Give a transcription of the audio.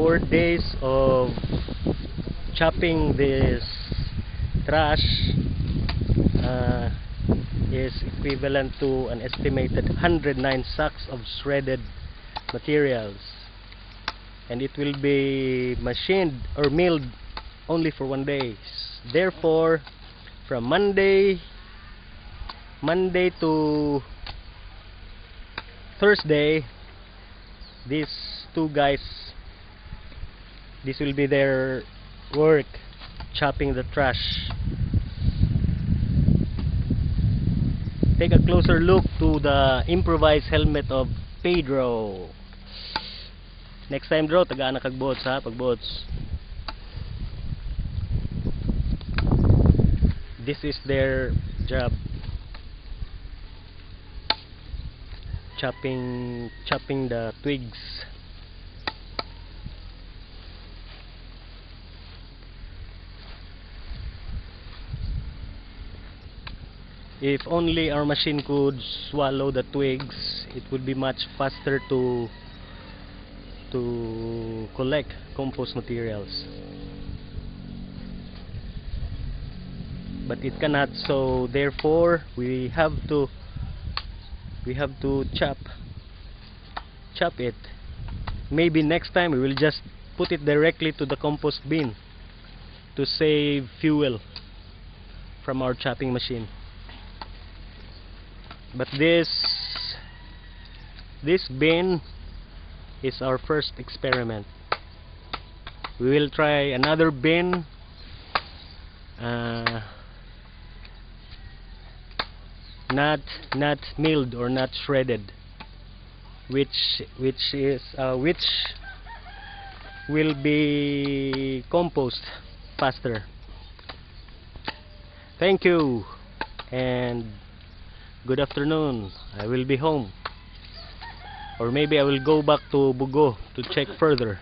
4 days of chopping this trash is equivalent to an estimated 109 sacks of shredded materials, and it will be machined or milled only for 1 day. Therefore, from Monday to Thursday, these two guys, this will be their work, chopping the trash. Take a closer look to the improvised helmet of Pedro. Next time, bro, tagaan na kagbots ha, pagbots. This is their job, chopping the twigs. If only our machine could swallow the twigs, it would be much faster to collect compost materials. But it cannot, so therefore we have to chop it. Maybe next time we will just put it directly to the compost bin to save fuel from our chopping machine. But this bin is our first experiment. We will try another bin, not milled or not shredded, which will be compost faster. Thank you and good afternoon. I will be home, or maybe I will go back to Bugo to check further.